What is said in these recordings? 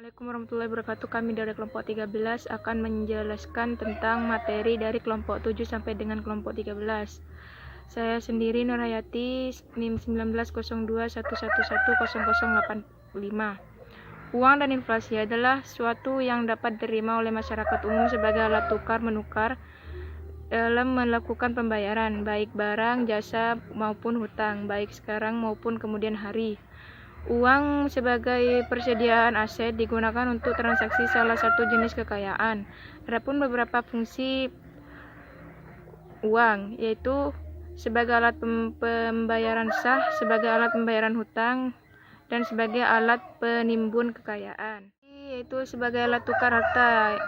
Assalamualaikum warahmatullahi wabarakatuh. Kami dari kelompok 13 akan menjelaskan tentang materi dari kelompok 7 sampai dengan kelompok 13. Saya sendiri Nur Hayati, NIM 190211100085. Uang dan inflasi adalah suatu yang dapat diterima oleh masyarakat umum sebagai alat tukar menukar dalam melakukan pembayaran, baik barang, jasa, maupun hutang, baik sekarang maupun kemudian hari. Uang sebagai persediaan aset digunakan untuk transaksi salah satu jenis kekayaan. Adapun beberapa fungsi uang, yaitu sebagai alat pembayaran sah, sebagai alat pembayaran hutang, dan sebagai alat penimbun kekayaan. Yaitu sebagai alat tukar harta,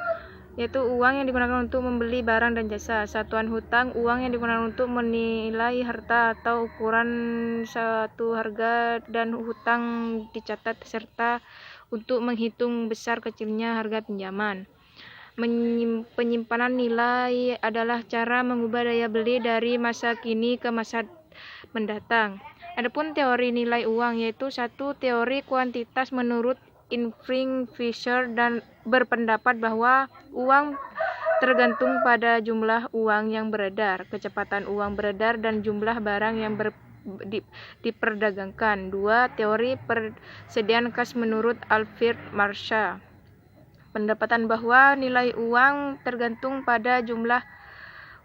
yaitu uang yang digunakan untuk membeli barang dan jasa. Satuan hutang, uang yang digunakan untuk menilai harta atau ukuran satu harga, dan hutang dicatat serta untuk menghitung besar kecilnya harga pinjaman. Penyimpanan nilai adalah cara mengubah daya beli dari masa kini ke masa mendatang. Adapun teori nilai uang, yaitu satu teori kuantitas menurut Irving Fisher dan berpendapat bahwa uang tergantung pada jumlah uang yang beredar, kecepatan uang beredar, dan jumlah barang yang diperdagangkan. 2. Teori persediaan kas menurut Alfred Marshall. Pendapatan bahwa nilai uang tergantung pada jumlah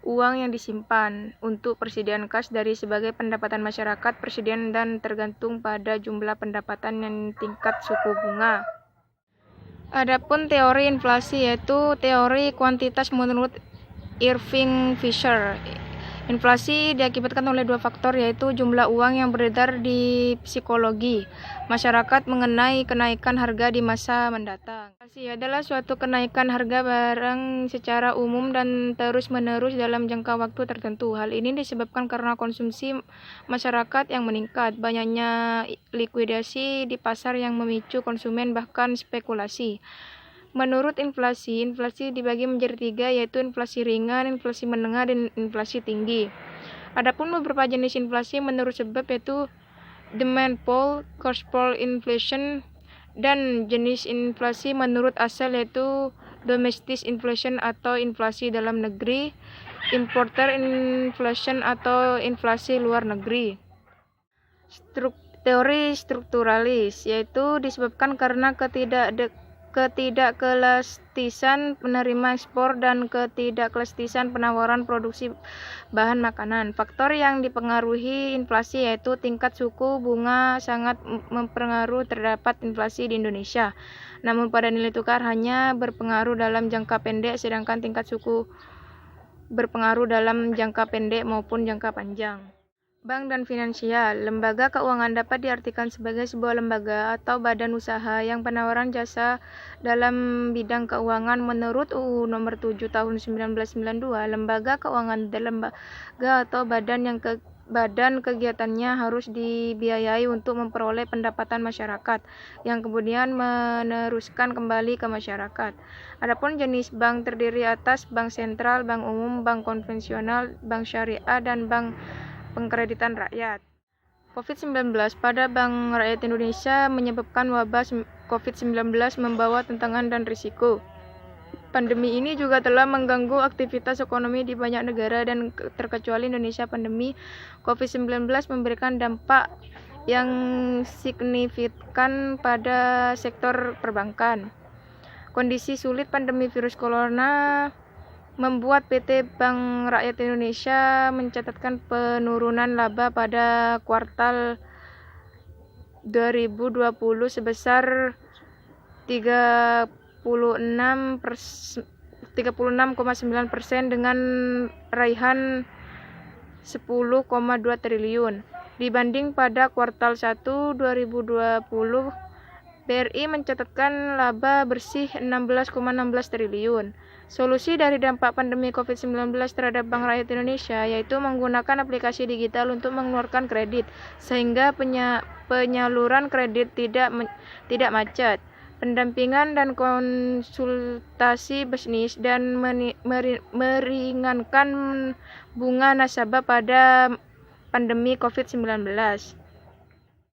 uang yang disimpan. Untuk persediaan kas dari sebagai pendapatan masyarakat, persediaan dan tergantung pada jumlah pendapatan dan tingkat suku bunga. Adapun teori inflasi, yaitu teori kuantitas menurut Irving Fisher. Inflasi diakibatkan oleh dua faktor, yaitu jumlah uang yang beredar di psikologi masyarakat mengenai kenaikan harga di masa mendatang. Inflasi adalah suatu kenaikan harga barang secara umum dan terus-menerus dalam jangka waktu tertentu. Hal ini disebabkan karena konsumsi masyarakat yang meningkat, banyaknya likuidasi di pasar yang memicu konsumen bahkan spekulasi. Menurut inflasi dibagi menjadi 3, yaitu inflasi ringan, inflasi menengah, dan inflasi tinggi. Adapun beberapa jenis inflasi menurut sebab, yaitu demand pull, cost pull inflation, dan jenis inflasi menurut asal, yaitu domestic inflation atau inflasi dalam negeri, importer inflation atau inflasi luar negeri. Teori strukturalis, yaitu disebabkan karena ketidakelastisan penerima ekspor dan ketidakelastisan penawaran produksi bahan makanan. Faktor yang dipengaruhi inflasi, yaitu tingkat suku bunga sangat mempengaruhi terdapat inflasi di Indonesia. Namun pada nilai tukar hanya berpengaruh dalam jangka pendek, sedangkan tingkat suku berpengaruh dalam jangka pendek maupun jangka panjang. Bank dan finansial. Lembaga keuangan dapat diartikan sebagai sebuah lembaga atau badan usaha yang penawaran jasa dalam bidang keuangan. Menurut UU Nomor 7 Tahun 1992, lembaga keuangan adalah lembaga atau badan kegiatannya harus dibiayai untuk memperoleh pendapatan masyarakat yang kemudian meneruskan kembali ke masyarakat. Adapun jenis bank terdiri atas bank sentral, bank umum, bank konvensional, bank syariah, dan bank pengkreditan rakyat. COVID-19 pada Bank Rakyat Indonesia menyebabkan wabah COVID-19 membawa tantangan dan risiko. Pandemi ini juga telah mengganggu aktivitas ekonomi di banyak negara dan terkecuali Indonesia. Pandemi COVID-19 memberikan dampak yang signifikan pada sektor perbankan. Kondisi sulit pandemi virus corona membuat PT Bank Rakyat Indonesia mencatatkan penurunan laba pada kuartal 2020 sebesar 36,9% dengan raihan 10,2 triliun. Dibanding pada kuartal 1 2020, BRI mencatatkan laba bersih 16,16 triliun. Solusi dari dampak pandemi COVID-19 terhadap Bank Rakyat Indonesia, yaitu menggunakan aplikasi digital untuk mengeluarkan kredit, sehingga penyaluran kredit tidak macet, pendampingan dan konsultasi bisnis, dan meringankan bunga nasabah pada pandemi COVID-19.